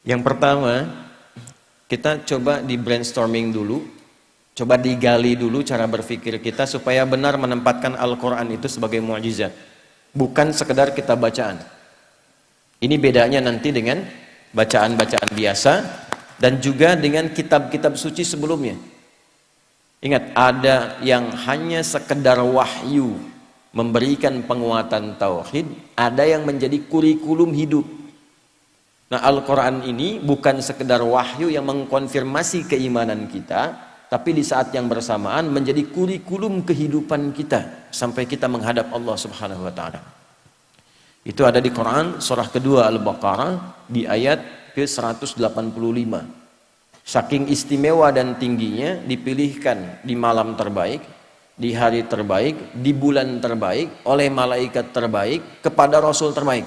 Yang pertama, kita coba di brainstorming dulu, coba digali dulu cara berpikir kita supaya benar menempatkan Al-Quran itu sebagai mukjizat, bukan sekedar kita bacaan. Ini bedanya nanti dengan bacaan-bacaan biasa dan juga dengan kitab-kitab suci sebelumnya. Ingat, ada yang hanya sekedar wahyu memberikan penguatan tauhid, ada yang menjadi kurikulum hidup. Nah, Al-Quran ini bukan sekedar wahyu yang mengkonfirmasi keimanan kita, tapi di saat yang bersamaan menjadi kurikulum kehidupan kita sampai kita menghadap Allah Subhanahu wa Ta'ala. Itu ada di Quran surah kedua Al-Baqarah di ayat ke-185. Saking istimewa dan tingginya dipilihkan di malam terbaik, di hari terbaik, di bulan terbaik, oleh malaikat terbaik kepada Rasul terbaik.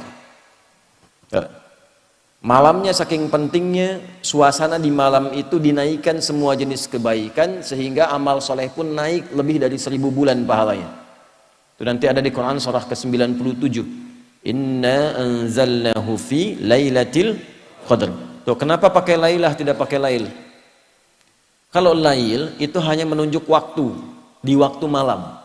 Malamnya saking pentingnya, suasana di malam itu dinaikkan semua jenis kebaikan sehingga amal soleh pun naik lebih dari 1000 bulan pahalanya. Itu nanti ada di Quran surah ke-97. Inna anzalnahu fi lailatul qadr. Tuh, kenapa pakai lailah tidak pakai lail? Kalau lail itu hanya menunjuk waktu, di waktu malam.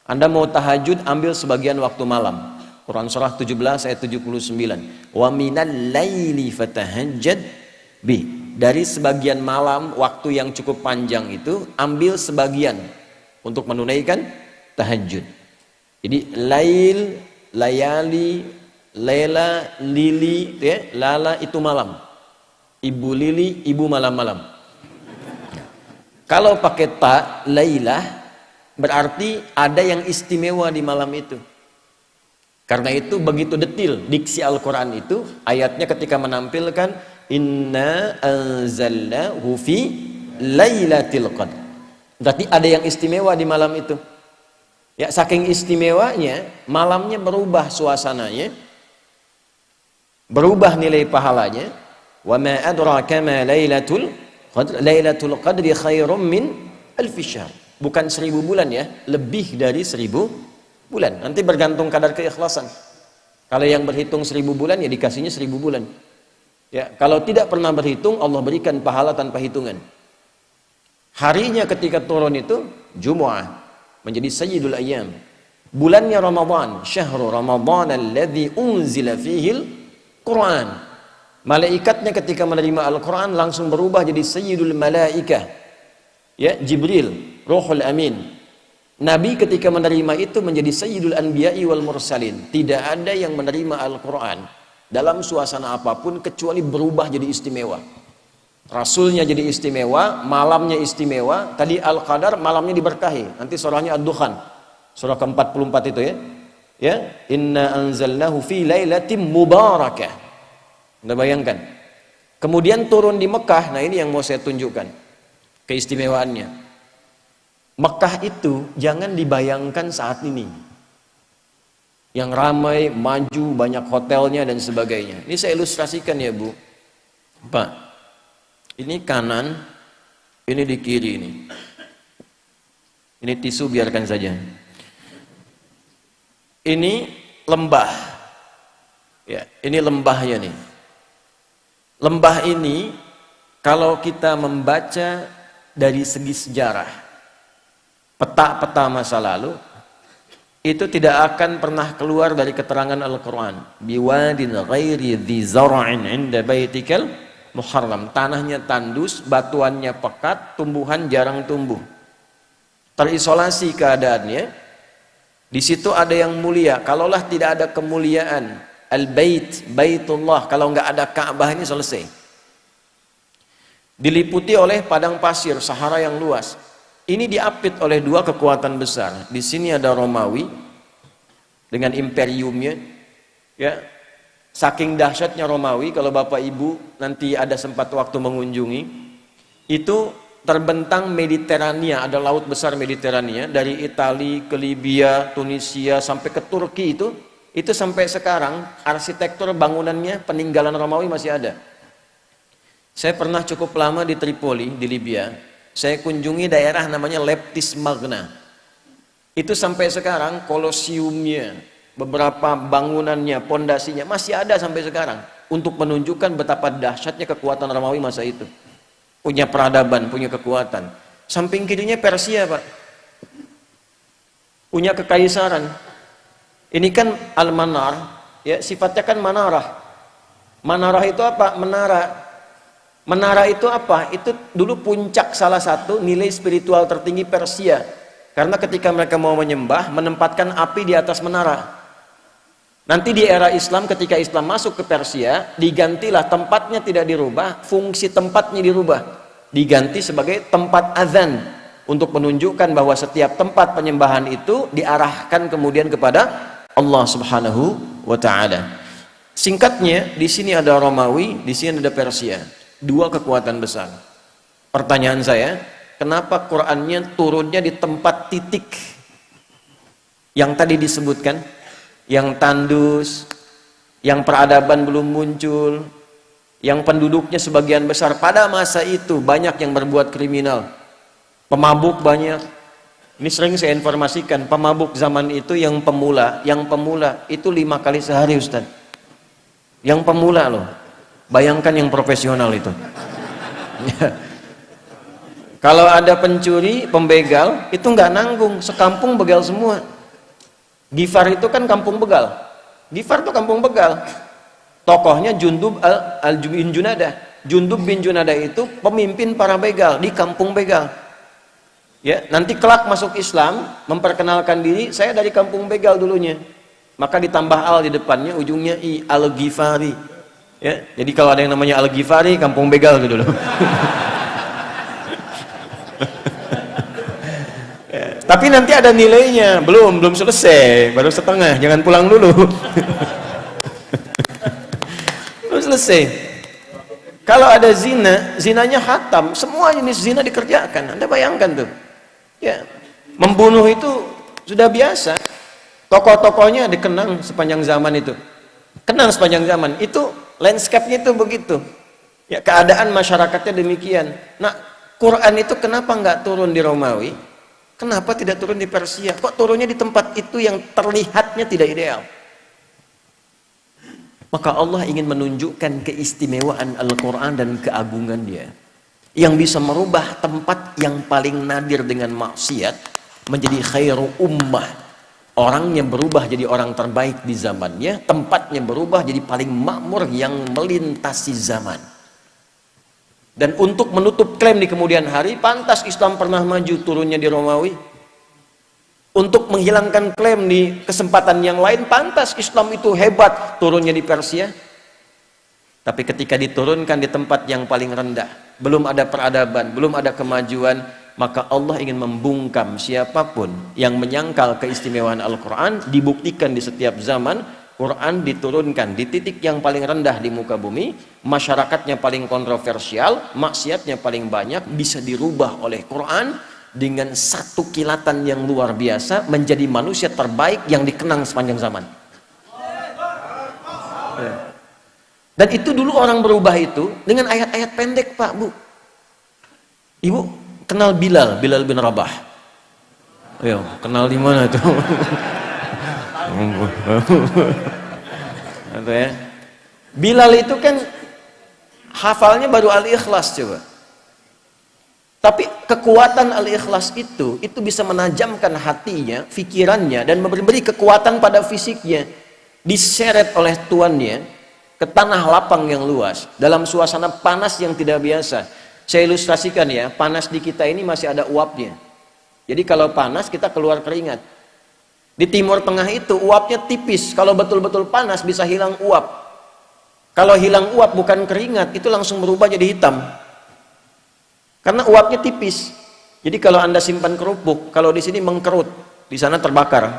Anda mau tahajud, ambil sebagian waktu malam. Quran surah 17 ayat 79. Wa minal laili fatahajjad bi. Dari sebagian malam, waktu yang cukup panjang itu, ambil sebagian untuk menunaikan tahajud. Jadi lail, layali, lela, lili, ya, lala itu malam. Ibu lili, ibu malam-malam. Kalau pakai ta, lailah, berarti ada yang istimewa di malam itu. Karena itu begitu detil diksi Al-Quran itu, ayatnya ketika menampilkan inna anzalnahu fi lailatul qadr. Berarti ada yang istimewa di malam itu. Ya, saking istimewanya, malamnya berubah suasananya, berubah nilai pahalanya. Wa ma adraka ma lailatul qadr. Lailatul qadri khairum min alfi syahr. Bukan 1000 bulan ya, lebih dari 1000 bulan. Nanti bergantung kadar keikhlasan. Kalau yang berhitung 1000 bulan ya dikasihnya 1000 bulan. Ya, kalau tidak pernah berhitung, Allah berikan pahala tanpa hitungan. Harinya ketika turun itu Jumu'ah, menjadi sayyidul ayyam. Bulannya Ramadan, syahrul Ramadan alladzi unzila fihil Quran. Malaikatnya ketika menerima Al-Quran langsung berubah jadi sayyidul malaikah, ya, Jibril, Ruhul Amin. Nabi ketika menerima itu menjadi sayyidul anbiya'i wal mursalin. Tidak ada yang menerima Al-Quran dalam suasana apapun kecuali berubah jadi istimewa. Rasulnya jadi istimewa, malamnya istimewa. Tadi Al-Qadar, malamnya diberkahi. Nanti surahnya Ad-Dukhan, surah ke-44 itu ya. Ya, inna anzalnahu fi lailatin mubarakah. Anda bayangkan. Kemudian turun di Mekah. Nah, ini yang mau saya tunjukkan keistimewaannya. Mekah itu jangan dibayangkan saat ini yang ramai, maju, banyak hotelnya dan sebagainya. Ini saya ilustrasikan ya Bu. Pak, ini kanan, ini di kiri ini. Ini tisu biarkan saja. Ini lembah. Ya, ini lembahnya nih. Lembah ini kalau kita membaca dari segi sejarah, peta-peta masa lalu, itu tidak akan pernah keluar dari keterangan Al-Quran. Biwadin ghairi dhi zara'in inda baitikal muharram. Tanahnya tandus, batuannya pekat, tumbuhan jarang tumbuh. Terisolasi keadaannya. Di situ ada yang mulia. Kalaulah tidak ada kemuliaan Al-Bait, Baitullah, kalau nggak ada Ka'bah ini selesai. Diliputi oleh padang pasir, Sahara yang luas. Ini diapit oleh dua kekuatan besar. Di sini ada Romawi dengan imperiumnya. Ya, saking dahsyatnya Romawi, kalau Bapak Ibu nanti ada sempat waktu mengunjungi, itu terbentang Mediterania, ada laut besar Mediterania dari Italia ke Libya, Tunisia sampai ke Turki itu sampai sekarang arsitektur bangunannya peninggalan Romawi masih ada. Saya pernah cukup lama di Tripoli di Libya. Saya kunjungi daerah namanya Leptis Magna. Itu sampai sekarang kolosiumnya, beberapa bangunannya, pondasinya masih ada sampai sekarang. untuk menunjukkan betapa dahsyatnya kekuatan Romawi masa itu. Punya peradaban, punya kekuatan. Samping kirinya Persia, Pak. Punya kekaisaran. Ini kan Al-Manar, ya, sifatnya kan manarah. Manarah itu apa? Menara. Menara itu apa? Itu dulu puncak salah satu nilai spiritual tertinggi Persia. Karena ketika mereka mau menyembah, menempatkan api di atas menara. Nanti di era Islam, ketika Islam masuk ke Persia, digantilah, tempatnya tidak dirubah, fungsi tempatnya dirubah. Diganti sebagai tempat azan, untuk menunjukkan bahwa setiap tempat penyembahan itu diarahkan kemudian kepada Allah Subhanahu wa Ta'ala. Singkatnya, di sini ada Romawi, di sini ada Persia. Dua kekuatan besar. Pertanyaan saya, kenapa Qur'annya turunnya di tempat titik yang tadi disebutkan? Yang tandus, yang peradaban belum muncul, yang penduduknya sebagian besar pada masa itu banyak yang berbuat kriminal, pemabuk banyak. Ini sering saya informasikan, pemabuk zaman itu yang pemula itu 5 kali sehari, Ustaz. Yang pemula loh, bayangkan yang profesional itu. Kalau ada pencuri, pembegal, itu nggak nanggung, sekampung begal semua. Gifar itu kan kampung begal. Gifar itu kampung begal. Tokohnya Jundub bin Junadah. Jundub bin Junadah itu pemimpin para begal di kampung begal. Ya, nanti kelak masuk Islam, memperkenalkan diri, saya dari kampung begal dulunya. Maka ditambah al di depannya, ujungnya i, Al-Ghifari. Ya, jadi kalau ada yang namanya Al-Ghifari, kampung begal gitu dulu. Tapi nanti ada nilainya, belum selesai, baru setengah, jangan pulang dulu. Belum selesai. Kalau ada zina, zinanya khatam, semua jenis zina dikerjakan. Anda bayangkan tuh. Ya, membunuh itu sudah biasa. Tokoh-tokohnya dikenang sepanjang zaman itu. Kenang sepanjang zaman. Itu landscape-nya itu begitu. Ya, keadaan masyarakatnya demikian. Nah, Quran itu kenapa nggak turun di Romawi? Kenapa tidak turun di Persia? Kok turunnya di tempat itu yang terlihatnya tidak ideal? Maka Allah ingin menunjukkan keistimewaan Al-Quran dan keagungan dia, yang bisa merubah tempat yang paling nadir dengan maksiat menjadi khairu ummah. Orangnya berubah jadi orang terbaik di zamannya, tempatnya berubah jadi paling makmur yang melintasi zaman. Dan untuk menutup klaim di kemudian hari, pantas Islam pernah maju turunnya di Romawi. Untuk menghilangkan klaim di kesempatan yang lain, pantas Islam itu hebat turunnya di Persia. Tapi ketika diturunkan di tempat yang paling rendah, belum ada peradaban, belum ada kemajuan, maka Allah ingin membungkam siapapun yang menyangkal keistimewaan Al-Quran. Dibuktikan di setiap zaman, Quran diturunkan di titik yang paling rendah di muka bumi, masyarakatnya paling kontroversial, maksiatnya paling banyak, bisa dirubah oleh Quran dengan satu kilatan yang luar biasa, menjadi manusia terbaik yang dikenang sepanjang zaman. Dan itu dulu orang berubah itu dengan ayat-ayat pendek, Pak, Bu. Ibu kenal Bilal bin Rabah? Ayo, kenal di mana itu? Atau ya, Bilal itu kan hafalnya baru Al-Ikhlas coba. Tapi kekuatan Al-Ikhlas itu bisa menajamkan hatinya, pikirannya, dan memberi kekuatan pada fisiknya. Diseret oleh tuannya ke tanah lapang yang luas, dalam suasana panas yang tidak biasa. Saya ilustrasikan ya, panas di kita ini masih ada uapnya. Jadi kalau panas kita keluar keringat. Di Timur Tengah itu uapnya tipis, kalau betul-betul panas bisa hilang uap. Kalau hilang uap bukan keringat, itu langsung berubah jadi hitam. Karena uapnya tipis. Jadi kalau Anda simpan kerupuk, kalau di sini mengkerut, di sana terbakar.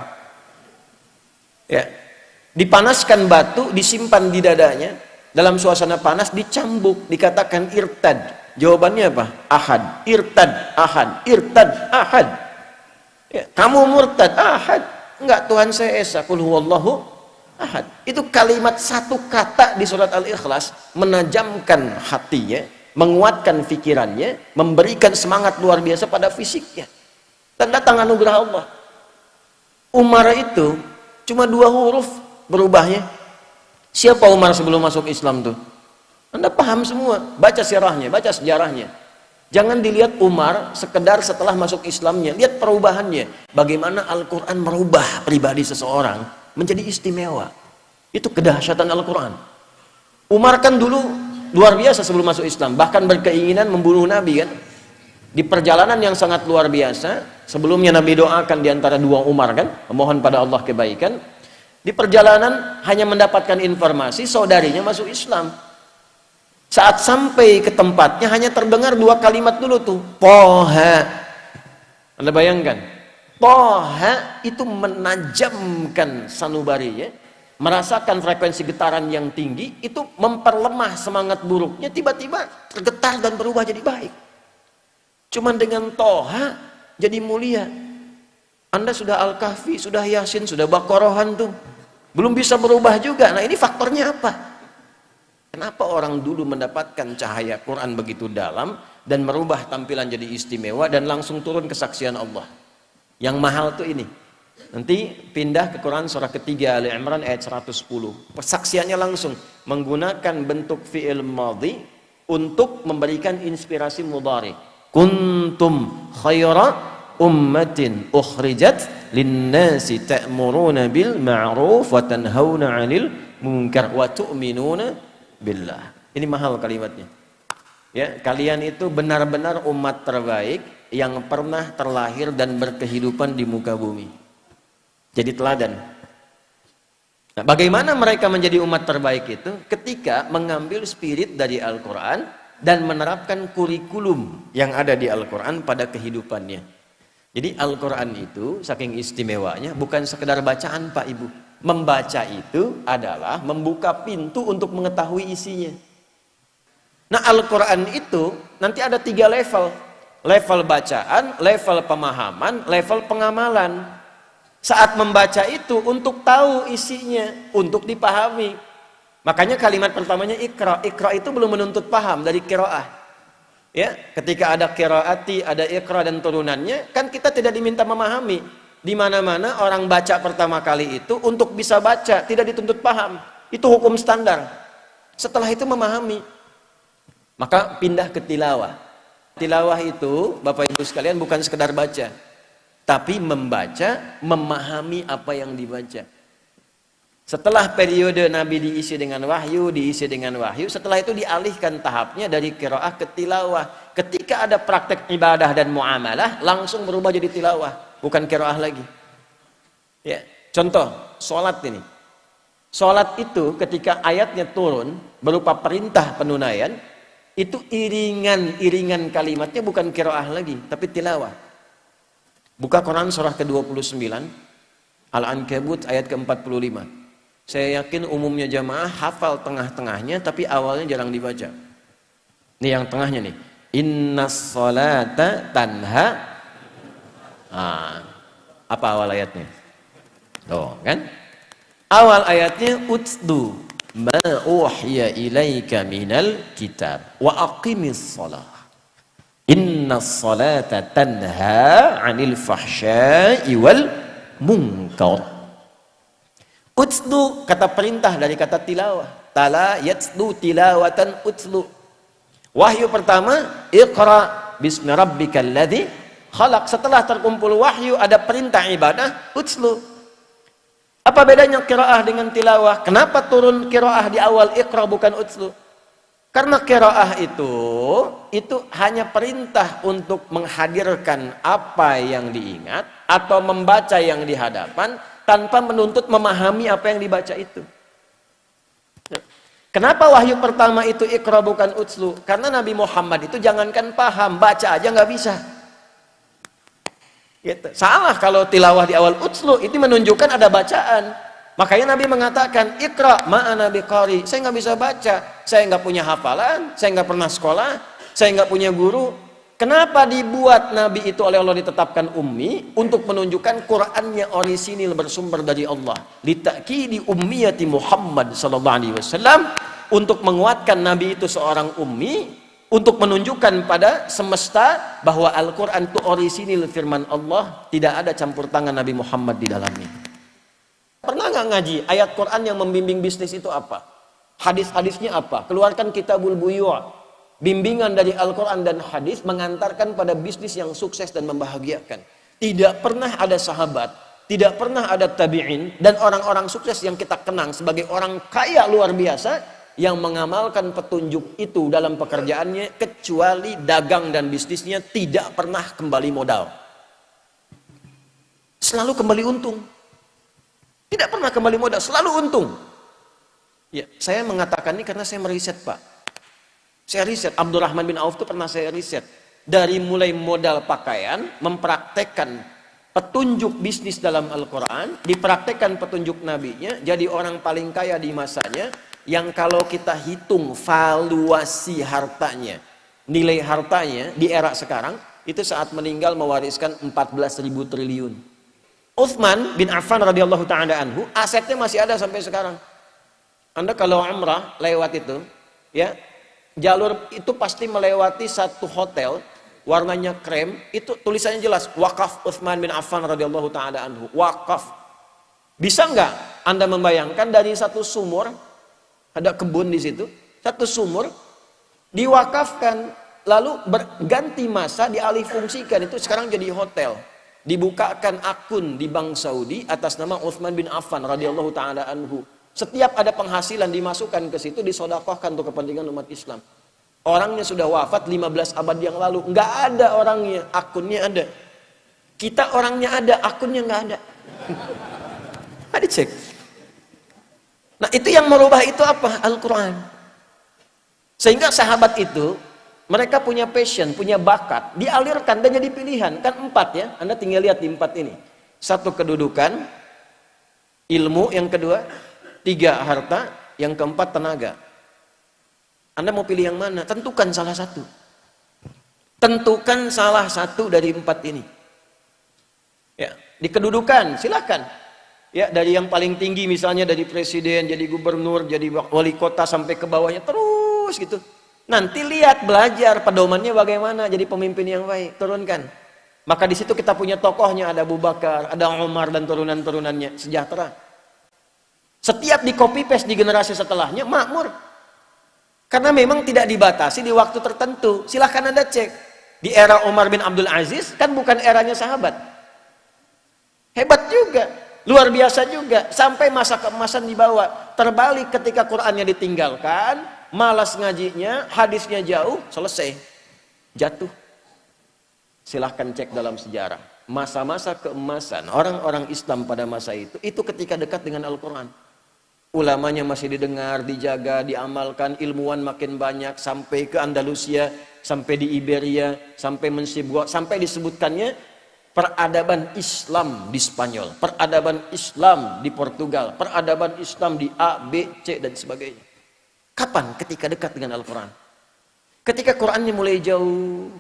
Ya. Dipanaskan batu, disimpan di dadanya, dalam suasana panas dicambuk, dikatakan irtad. Jawabannya apa? Ahad. Irtad, ahad. Irtad, ahad. Ya, kamu murtad, ahad. Enggak, Tuhan saya esa, qul huwallahu ahad. Itu kalimat satu kata di surat Al-Ikhlas menajamkan hatinya, menguatkan pikirannya, memberikan semangat luar biasa pada fisiknya. Dan datang anugerah Allah. Umar itu cuma 2 huruf berubahnya. Siapa Umar sebelum masuk Islam tuh? Anda paham semua, baca sirahnya, baca sejarahnya. Jangan dilihat Umar sekedar setelah masuk Islamnya, lihat perubahannya. Bagaimana Al-Quran merubah pribadi seseorang menjadi istimewa. Itu kedahsyatan Al-Quran. Umar kan dulu luar biasa sebelum masuk Islam, bahkan berkeinginan membunuh Nabi kan. Di perjalanan yang sangat luar biasa, sebelumnya Nabi doakan diantara dua Umar kan, memohon pada Allah kebaikan. Di perjalanan hanya mendapatkan informasi saudarinya masuk Islam. Saat sampai ke tempatnya hanya terdengar dua kalimat dulu tuh, Toha. Anda bayangkan, Toha itu menajamkan sanubarinya, merasakan frekuensi getaran yang tinggi, itu memperlemah semangat buruknya, tiba-tiba tergetar dan berubah jadi baik. Cuman dengan Toha jadi mulia. Anda sudah Al-Kahfi, sudah Yasin, sudah Baqarahan tuh, belum bisa berubah juga. Nah ini faktornya apa? Kenapa orang dulu mendapatkan cahaya Quran begitu dalam dan merubah tampilan jadi istimewa dan langsung turun kesaksian Allah? Yang mahal tuh ini. Nanti pindah ke Quran surah ketiga Ali Imran ayat 110. Persaksiannya langsung menggunakan bentuk fi'il madhi untuk memberikan inspirasi mudhari. Kuntum khaira ummatin ukhrijat linnasi ta'muruna bil ma'ruf wa tanhauna 'anil munkar wa tu'minuna billah. Ini mahal kalimatnya. Ya, kalian itu benar-benar umat terbaik yang pernah terlahir dan berkehidupan di muka bumi. Jadi teladan. Nah, bagaimana mereka menjadi umat terbaik itu? Ketika mengambil spirit dari Al-Quran dan menerapkan kurikulum yang ada di Al-Quran pada kehidupannya. Jadi Al-Quran itu saking istimewanya bukan sekedar bacaan Pak Ibu. Membaca itu adalah membuka pintu untuk mengetahui isinya. Nah Al-Quran itu nanti ada 3 level. Level bacaan, level pemahaman, level pengamalan. Saat membaca itu untuk tahu isinya, untuk dipahami. Makanya kalimat pertamanya Iqra. Iqra itu belum menuntut paham dari qiraah. Ya, ketika ada qiraati, ada Iqra dan turunannya, kan kita tidak diminta memahami. Di mana-mana orang baca pertama kali itu untuk bisa baca, tidak dituntut paham. Itu hukum standar. Setelah itu memahami. Maka pindah ke tilawah. Tilawah itu, Bapak Ibu sekalian, bukan sekedar baca, tapi membaca, memahami apa yang dibaca. Setelah periode Nabi diisi dengan wahyu, setelah itu dialihkan tahapnya dari qiraah ke tilawah. Ketika ada praktek ibadah dan muamalah, langsung berubah jadi tilawah. Bukan qiraah lagi. Ya, contoh sholat ini. Sholat itu ketika ayatnya turun berupa perintah penunaian, itu iringan kalimatnya bukan qiraah lagi, tapi tilawah. Buka Quran surah ke-29 Al-Ankabut ayat ke-45. Saya yakin umumnya jamaah hafal tengah-tengahnya, tapi awalnya jarang dibaca. Ini yang tengahnya nih. Innas sholata tanha. Apa awal ayatnya? Oh, kan? Awal ayatnya utlu ma uhiya ilaika minal kitab wa aqimis shalah. Innas salata tanha 'anil fahsya'i wal munkar. Utlu kata perintah dari kata tilawah. Tala yatlu tilawatan utlu. Wahyu pertama, Iqra bismi rabbikal ladzi khalaq. Setelah terkumpul wahyu ada perintah ibadah, utslu. Apa bedanya qiraah dengan tilawah? Kenapa turun qiraah di awal Iqra bukan utslu? Karena qiraah itu hanya perintah untuk menghadirkan apa yang diingat atau membaca yang di hadapan tanpa menuntut memahami apa yang dibaca itu. Kenapa wahyu pertama itu Iqra bukan utslu? Karena Nabi Muhammad itu jangankan paham, baca aja nggak bisa. Gitu. Salah kalau tilawah di awal utslu, itu menunjukkan ada bacaan. Makanya Nabi mengatakan Iqra ma'ana biqari. Saya nggak bisa baca, saya nggak punya hafalan, saya nggak pernah sekolah, saya nggak punya guru. Kenapa dibuat Nabi itu oleh Allah ditetapkan ummi? Untuk menunjukkan Qur'annya orisinil bersumber dari Allah. Litakidi ummiyati Muhammad sallallahu alaihi wasallam, untuk menguatkan Nabi itu seorang ummi, untuk menunjukkan pada semesta bahwa Al-Quran itu orisinil firman Allah, tidak ada campur tangan Nabi Muhammad di dalamnya. Pernah nggak ngaji ayat Quran yang membimbing bisnis itu apa? Hadis-hadisnya apa? Keluarkan Kitabul Buyu'. Bimbingan dari Al-Quran dan hadis mengantarkan pada bisnis yang sukses dan membahagiakan. Tidak pernah ada sahabat, tidak pernah ada tabi'in, dan orang-orang sukses yang kita kenang sebagai orang kaya luar biasa yang mengamalkan petunjuk itu dalam pekerjaannya, kecuali dagang dan bisnisnya tidak pernah kembali modal. Selalu kembali untung. Tidak pernah kembali modal, selalu untung. Ya, saya mengatakan ini karena saya meriset, Pak. Saya riset, Abdurrahman bin Auf itu pernah saya riset. Dari mulai modal pakaian, mempraktekkan petunjuk bisnis dalam Al-Quran, dipraktekkan petunjuk nabinya, jadi orang paling kaya di masanya, yang kalau kita hitung valuasi hartanya, nilai hartanya di era sekarang, itu saat meninggal mewariskan 14.000 triliun. Utsman bin Affan radhiyallahu ta'ala anhu, asetnya masih ada sampai sekarang. Anda kalau umrah lewat itu, ya, jalur itu pasti melewati satu hotel, warnanya krem, itu tulisannya jelas, wakaf Utsman bin Affan radhiyallahu ta'ala anhu, wakaf. Bisa nggak Anda membayangkan dari satu sumur, ada kebun di situ, satu sumur, diwakafkan, lalu berganti masa dialih fungsikan, itu sekarang jadi hotel. Dibukakan akun di Bank Saudi atas nama Utsman bin Affan radhiyallahu ta'ala anhu. Setiap ada penghasilan dimasukkan ke situ, disedekahkan untuk kepentingan umat Islam. Orangnya sudah wafat 15 abad yang lalu, nggak ada orangnya, akunnya ada. Kita orangnya ada, akunnya nggak ada. Ada cek. Nah, itu yang merubah itu apa? Al-Quran. Sehingga sahabat itu, mereka punya passion, punya bakat, dialirkan dan jadi pilihan. Kan 4 ya, Anda tinggal lihat di 4 ini. 1 kedudukan, ilmu yang kedua, 3 harta, yang keempat tenaga. Anda mau pilih yang mana? Tentukan salah satu. Tentukan salah satu dari 4 ini. Ya, di kedudukan silakan. Ya, dari yang paling tinggi misalnya dari presiden, jadi gubernur, jadi wali kota sampai ke bawahnya terus gitu. Nanti lihat belajar pedomannya bagaimana jadi pemimpin yang baik, turunkan. Maka di situ kita punya tokohnya, ada Abu Bakar, ada Umar dan turunan-turunannya, sejahtera. Setiap di copy paste di generasi setelahnya makmur. Karena memang tidak dibatasi di waktu tertentu. Silahkan Anda cek. Di era Umar bin Abdul Aziz kan bukan eranya sahabat. Hebat juga, luar biasa juga. Sampai masa keemasan dibawa. Terbalik ketika Qur'annya ditinggalkan, malas ngajinya, hadisnya jauh, selesai. Jatuh. Silahkan cek dalam sejarah. Masa-masa keemasan orang-orang Islam pada masa itu ketika dekat dengan Al-Quran. Ulamanya masih didengar, dijaga, diamalkan, ilmuwan makin banyak, sampai ke Andalusia, sampai di Iberia, sampai Mensibwa, sampai disebutkannya peradaban Islam di Spanyol, peradaban Islam di Portugal, peradaban Islam di A, B, C, dan sebagainya. Kapan? Ketika dekat dengan Al-Quran. Ketika Qurannya mulai jauh,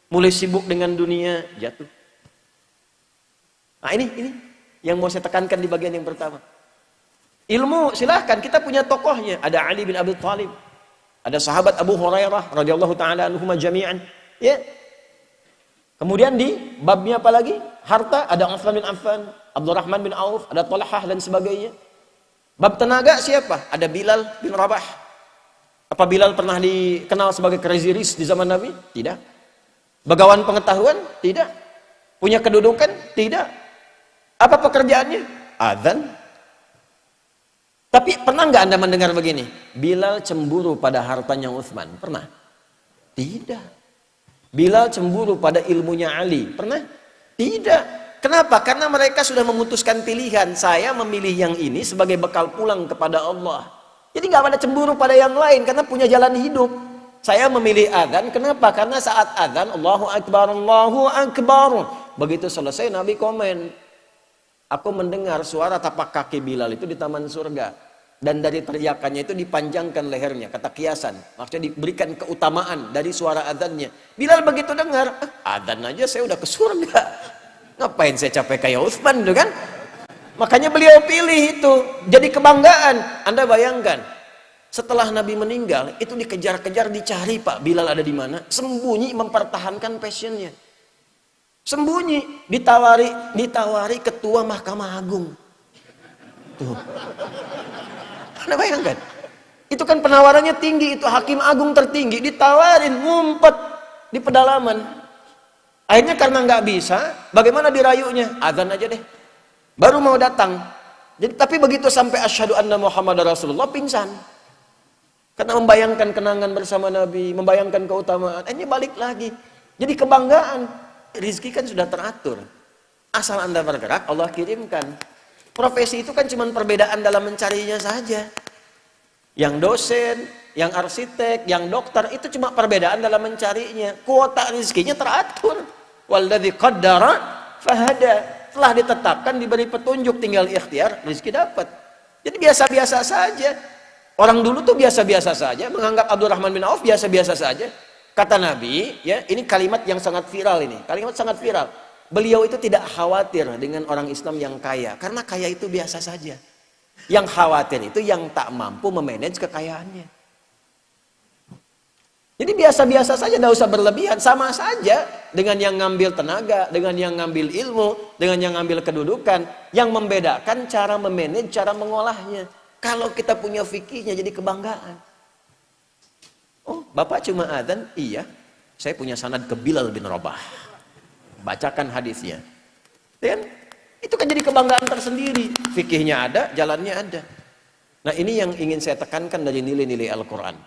mulai sibuk dengan dunia, jatuh. Nah ini yang mau saya tekankan di bagian yang pertama. Ilmu silahkan, kita punya tokohnya. Ada Ali bin Abi Thalib, ada sahabat Abu Hurairah radhiyallahu ta'ala anhuma jami'an. Ya. Kemudian di babnya apa lagi? Harta, ada Utsman bin Affan, Abdurrahman bin Auf, ada Talhah dan sebagainya. Bab tenaga siapa? Ada Bilal bin Rabah. Apa Bilal pernah dikenal sebagai crazy rich di zaman Nabi? Tidak. Bagawan pengetahuan? Tidak. Punya kedudukan? Tidak. Apa pekerjaannya? Adzan. Tapi pernah nggak Anda mendengar begini? Bilal cemburu pada hartanya Utsman. Pernah? Tidak. Bilal cemburu pada ilmunya Ali. Pernah? Tidak. Kenapa? Karena mereka sudah memutuskan pilihan. Saya memilih yang ini sebagai bekal pulang kepada Allah. Jadi nggak ada cemburu pada yang lain karena punya jalan hidup. Saya memilih adzan. Kenapa? Karena saat adzan Allahu Akbar, Allahu Akbar. Begitu selesai Nabi komen, aku mendengar suara tapak kaki Bilal itu di taman surga. Dan dari teriakannya itu dipanjangkan lehernya. Kata kiasan. Maksudnya diberikan keutamaan dari suara adzannya. Bilal begitu dengar, adzan aja saya udah ke surga. Ngapain saya capek kayak Utsman itu kan? Makanya beliau pilih itu. Jadi kebanggaan. Anda bayangkan. Setelah Nabi meninggal, itu dikejar-kejar, dicari Pak. Bilal ada di mana? Sembunyi mempertahankan passionnya. Sembunyi, ditawari ketua Mahkamah Agung. Tuh. Anda bayangkan? Itu kan penawarannya tinggi, itu hakim agung tertinggi, ditawarin, ngumpet di pedalaman. Akhirnya karena nggak bisa, bagaimana dirayunya? Azan aja deh. Baru mau datang. Jadi, tapi begitu sampai asyhadu anna Muhammad Rasulullah, pingsan. Karena membayangkan kenangan bersama Nabi, membayangkan keutamaan. Ini balik lagi. Jadi kebanggaan. Rizki kan sudah teratur. Asal Anda bergerak, Allah kirimkan. Profesi itu kan cuma perbedaan dalam mencarinya saja. Yang dosen, yang arsitek, yang dokter, itu cuma perbedaan dalam mencarinya. Kuota rizkinya teratur. Walladzi qaddara fahada. Telah ditetapkan, diberi petunjuk, tinggal ikhtiar, rizki dapat. Jadi biasa-biasa saja. Orang dulu tuh biasa-biasa saja, menganggap Abdurrahman bin Auf biasa-biasa saja. Kata Nabi, ya, ini kalimat yang sangat viral ini. Kalimat sangat viral. Beliau itu tidak khawatir dengan orang Islam yang kaya, karena kaya itu biasa saja. Yang khawatir itu yang tak mampu memanage kekayaannya. Jadi biasa-biasa saja, tidak usah berlebihan. Sama saja dengan yang ngambil tenaga, dengan yang ngambil ilmu, dengan yang ngambil kedudukan. Yang membedakan cara memanage, cara mengolahnya. Kalau kita punya fikihnya jadi kebanggaan. Oh, Bapak cuma adzan? Iya. Saya punya sanad ke Bilal bin Rabah. Bacakan hadisnya. Dan itu kan jadi kebanggaan tersendiri. Fikihnya ada, jalannya ada. Nah, ini yang ingin saya tekankan dari nilai-nilai Al-Quran.